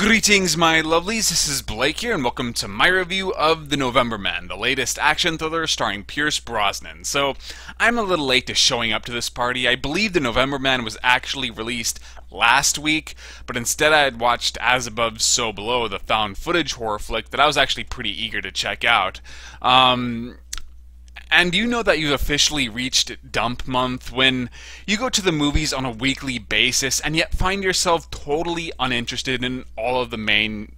Greetings, my lovelies. This is Blake here, and welcome to my review of The November Man, the latest action thriller starring Pierce Brosnan. So, I'm a little late to showing up to this party. I believe The November Man was actually released last week, but instead I had watched As Above, So Below, the found footage horror flick that I was actually pretty eager to check out. And do you know that you've officially reached dump month, when you go to the movies on a weekly basis and yet find yourself totally uninterested in all of the main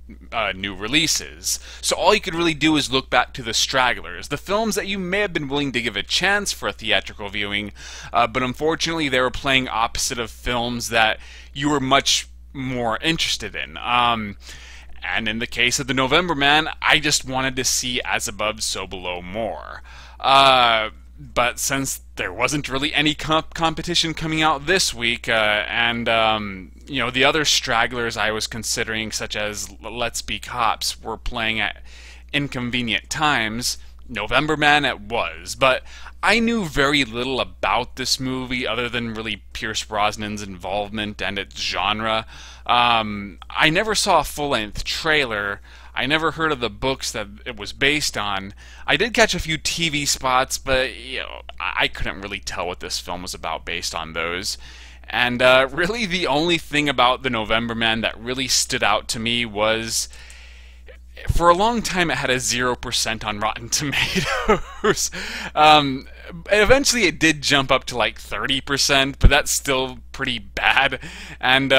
new releases? So all you could really do is look back to the stragglers, the films that you may have been willing to give a chance for a theatrical viewing, but unfortunately they were playing opposite of films that you were much more interested in. And in the case of The November Man, I just wanted to see As Above, So Below more. But since there wasn't really any competition coming out this week, and you know, the other stragglers I was considering, such as Let's Be Cops, were playing at inconvenient times, November Man it was. But I knew very little about this movie other than really Pierce Brosnan's involvement and its genre. I never saw a full-length trailer. I never heard of the books that it was based on. I did catch a few TV spots, but you know, I couldn't really tell what this film was about based on those. And really the only thing about The November Man that really stood out to me was, for a long time it had a 0% on Rotten Tomatoes. Eventually it did jump up to like 30%, but that's still pretty bad. And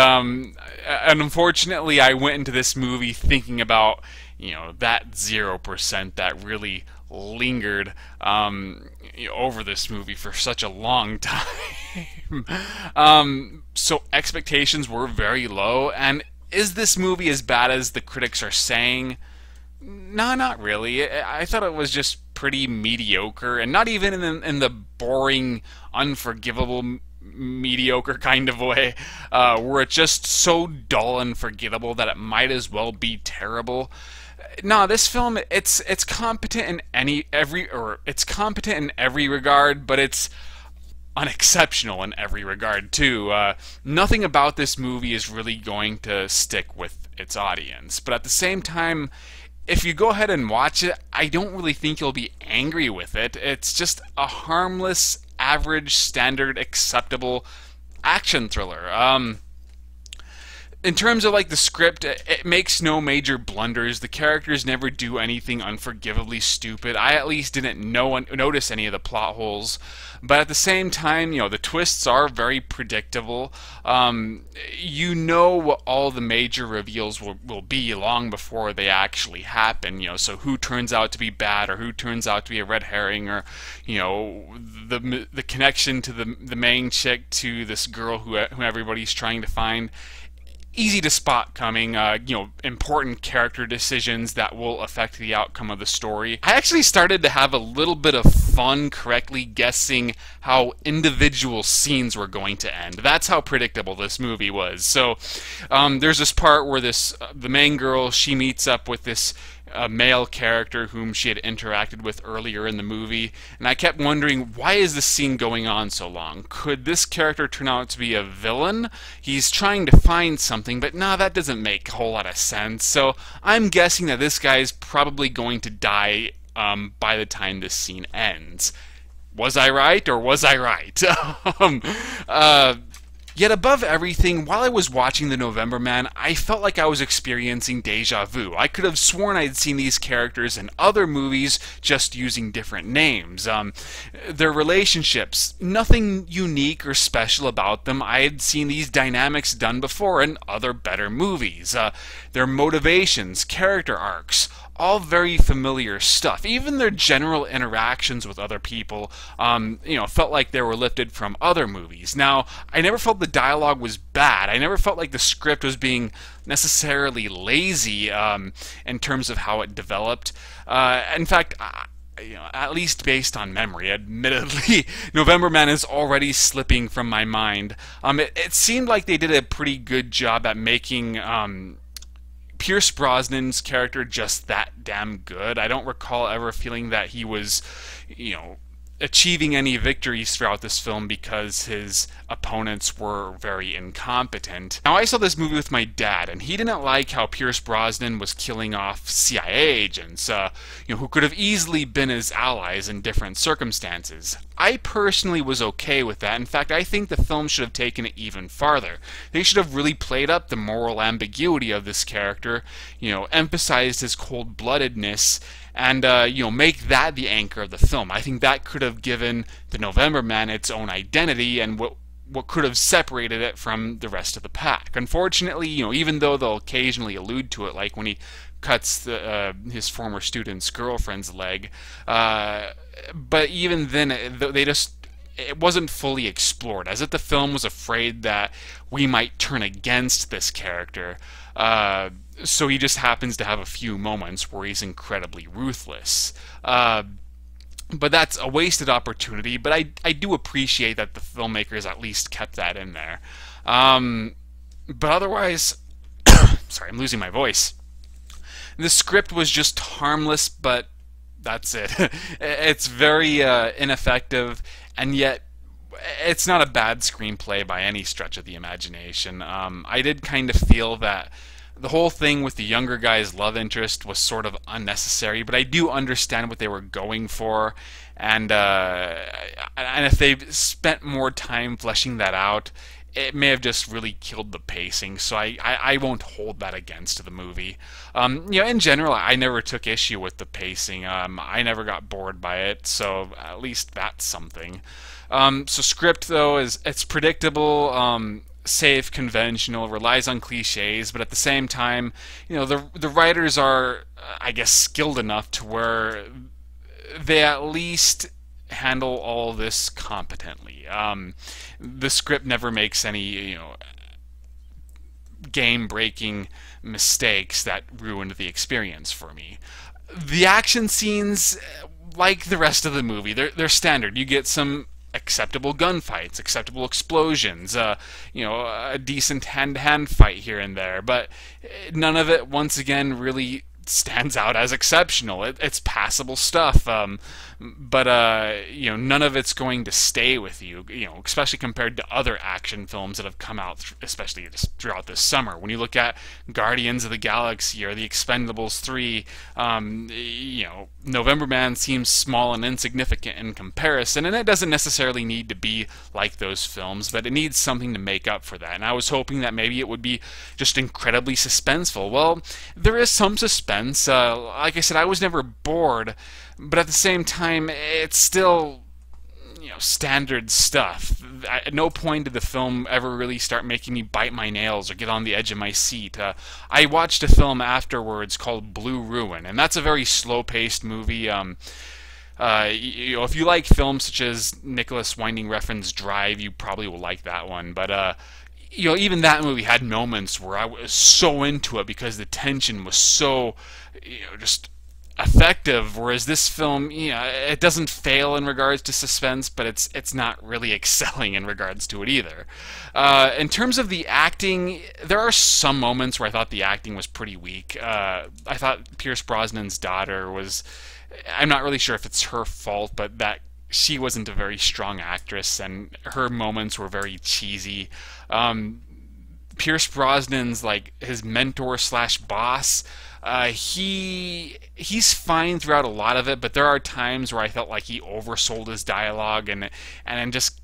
unfortunately I went into this movie thinking about, you know, that 0% that really lingered over this movie for such a long time. So expectations were very low, and is this movie as bad as the critics are saying? No, not really. I thought it was just pretty mediocre, and not even in the boring, unforgivable, mediocre kind of way, where it's just so dull and forgettable that it might as well be terrible. No, this film, it's competent in it's competent in every regard, but it's unexceptional in every regard too. Nothing about this movie is really going to stick with its audience, but at the same time, if you go ahead and watch it, I don't really think you'll be angry with it. It's just a harmless, average, standard, acceptable action thriller. In terms of like the script, it makes no major blunders. The characters never do anything unforgivably stupid. I at least didn't notice any of the plot holes. But at the same time, you know, the twists are very predictable. You know what all the major reveals will be long before they actually happen. You know, so who turns out to be bad, or who turns out to be a red herring, or you know, the connection to the main chick to this girl who everybody's trying to find. Easy to spot coming, you know, important character decisions that will affect the outcome of the story. I actually started to have a little bit of fun correctly guessing how individual scenes were going to end. That's how predictable this movie was. So, there's this part where the main girl, she meets up with this male character whom she had interacted with earlier in the movie, and I kept wondering, why is this scene going on so long? Could this character turn out to be a villain? He's trying to find something, but nah, that doesn't make a whole lot of sense. So I'm guessing that this guy's probably going to die by the time this scene ends. Was I right, or was I right? Yet above everything, while I was watching The November Man, I felt like I was experiencing deja vu. I could have sworn I'd seen these characters in other movies, just using different names. Their relationships, nothing unique or special about them. I had seen these dynamics done before in other better movies. Their motivations, character arcs, all very familiar stuff. Even their general interactions with other people, you know, felt like they were lifted from other movies. Now, I never felt the dialogue was bad. I never felt like the script was being necessarily lazy in terms of how it developed. In fact, you know, at least based on memory, admittedly, November Man is already slipping from my mind. It seemed like they did a pretty good job at making Pierce Brosnan's character just that damn good. I don't recall ever feeling that he was, you know, achieving any victories throughout this film because his opponents were very incompetent. Now, I saw this movie with my dad, and he didn't like how Pierce Brosnan was killing off CIA agents, who could have easily been his allies in different circumstances. I personally was okay with that. In fact, I think the film should have taken it even farther. They should have really played up the moral ambiguity of this character, emphasized his cold-bloodedness, and make that the anchor of the film. I think that could have given the November Man its own identity and what could have separated it from the rest of the pack. Unfortunately, even though they'll occasionally allude to it, like when he cuts his former student's girlfriend's leg, but even then, it wasn't fully explored, as if the film was afraid that we might turn against this character. So he just happens to have a few moments where he's incredibly ruthless. But that's a wasted opportunity, but I do appreciate that the filmmakers at least kept that in there. But otherwise, sorry, I'm losing my voice. The script was just harmless, but that's it. It's very ineffective, and yet it's not a bad screenplay by any stretch of the imagination. I did kind of feel that the whole thing with the younger guy's love interest was sort of unnecessary, but I do understand what they were going for, and if they spent more time fleshing that out, it may have just really killed the pacing, so I won't hold that against the movie. In general, I never took issue with the pacing. I never got bored by it, so at least that's something. So script, though, it's predictable, safe, conventional, relies on cliches, but at the same time, the writers are, I guess, skilled enough to where they at least handle all this competently. The script never makes any, game-breaking mistakes that ruined the experience for me. The action scenes, like the rest of the movie, they're standard. You get some acceptable gunfights, acceptable explosions, a decent hand-to-hand fight here and there, but none of it, once again, really stands out as exceptional. It's passable stuff, but none of it's going to stay with you, especially compared to other action films that have come out, especially throughout this summer. When you look at Guardians of the Galaxy or The Expendables 3, November Man seems small and insignificant in comparison, and it doesn't necessarily need to be like those films, but it needs something to make up for that. And I was hoping that maybe it would be just incredibly suspenseful. Well, there is some suspense. Like I said, I was never bored, but at the same time, it's still, standard stuff. At no point did the film ever really start making me bite my nails or get on the edge of my seat. I watched a film afterwards called Blue Ruin, and that's a very slow-paced movie. If you like films such as Nicholas Winding Refn's Drive, you probably will like that one, but even that movie had moments where I was so into it because the tension was so, just effective, whereas this film, it doesn't fail in regards to suspense, but it's not really excelling in regards to it either. In terms of the acting, there are some moments where I thought the acting was pretty weak. I thought Pierce Brosnan's daughter was, I'm not really sure if it's her fault, but that she wasn't a very strong actress, and her moments were very cheesy. Pierce Brosnan's, his mentor slash boss, he's fine throughout a lot of it, but there are times where I felt like he oversold his dialogue, and just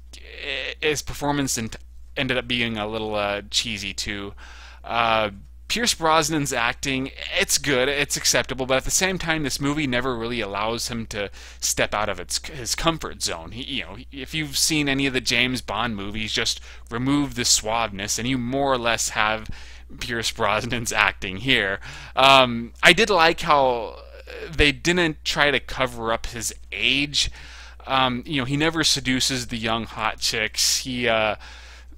his performance ended up being a little cheesy too. Pierce Brosnan's acting, it's good, it's acceptable, but at the same time, this movie never really allows him to step out of his comfort zone. If you've seen any of the James Bond movies, just remove the suaveness, and you more or less have Pierce Brosnan's acting here. I did like how they didn't try to cover up his age. He never seduces the young hot chicks.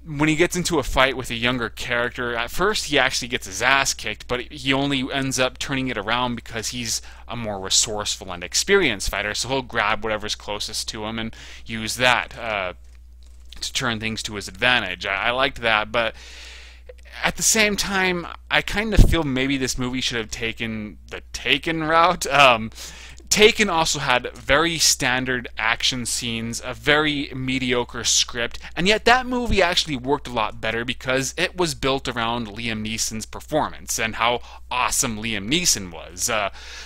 When he gets into a fight with a younger character, at first he actually gets his ass kicked, but he only ends up turning it around because he's a more resourceful and experienced fighter, so he'll grab whatever's closest to him and use that to turn things to his advantage. I liked that, but at the same time, I kind of feel maybe this movie should have taken the Taken route. Taken also had very standard action scenes, a very mediocre script, and yet that movie actually worked a lot better because it was built around Liam Neeson's performance and how awesome Liam Neeson was.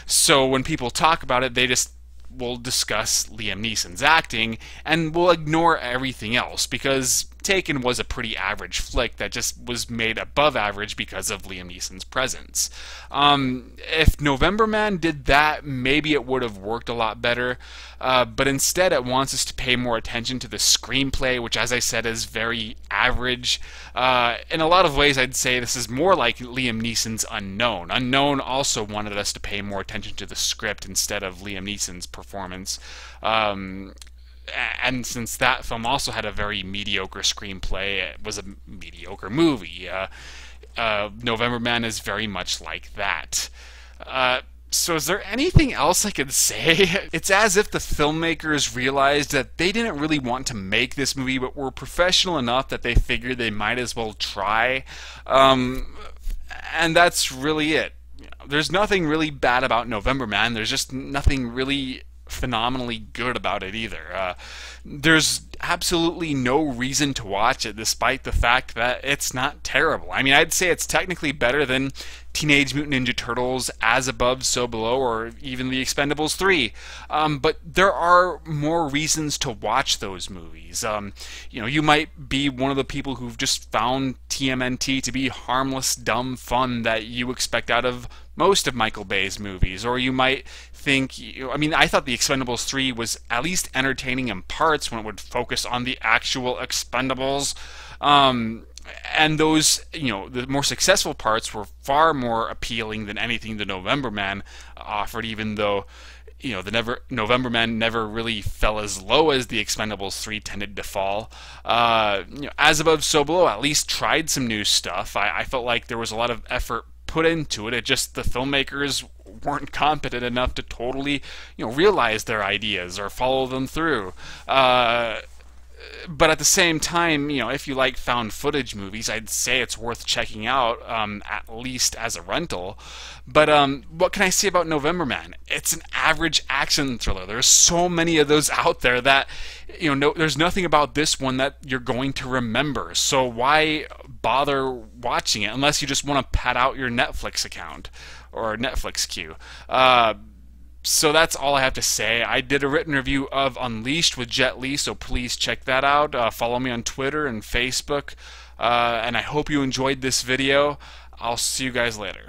So when people talk about it, they just will discuss Liam Neeson's acting and will ignore everything else because Taken was a pretty average flick that just was made above average because of Liam Neeson's presence. If November Man did that, maybe it would have worked a lot better, but instead it wants us to pay more attention to the screenplay, which, as I said, is very average. In a lot of ways, I'd say this is more like Liam Neeson's Unknown. Unknown also wanted us to pay more attention to the script instead of Liam Neeson's performance. And since that film also had a very mediocre screenplay, it was a mediocre movie. November Man is very much like that. So is there anything else I could say? It's as if the filmmakers realized that they didn't really want to make this movie, but were professional enough that they figured they might as well try. And that's really it. There's nothing really bad about November Man. There's just nothing really phenomenally good about it either. There's absolutely no reason to watch it despite the fact that it's not terrible. I mean, I'd say it's technically better than Teenage Mutant Ninja Turtles, As Above, So Below, or even The Expendables 3. But there are more reasons to watch those movies. You might be one of the people who've just found TMNT to be harmless, dumb fun that you expect out of most of Michael Bay's movies, or you might think, I thought The Expendables 3 was at least entertaining in parts when it would focus on the actual Expendables. And those, the more successful parts were far more appealing than anything the November Man offered, even though, the November Man never really fell as low as the Expendables 3 tended to fall. As Above, So Below at least tried some new stuff. I felt like there was a lot of effort put into it. It just, the filmmakers weren't competent enough to totally, realize their ideas or follow them through. But at the same time, if you like found footage movies, I'd say it's worth checking out, at least as a rental. But what can I say about November Man? It's an average action thriller. There's so many of those out there that, there's nothing about this one that you're going to remember. So why bother watching it unless you just want to pad out your Netflix account or Netflix queue? So that's all I have to say. I did a written review of Unleashed with Jet Li, so please check that out. Follow me on Twitter and Facebook, and I hope you enjoyed this video. I'll see you guys later.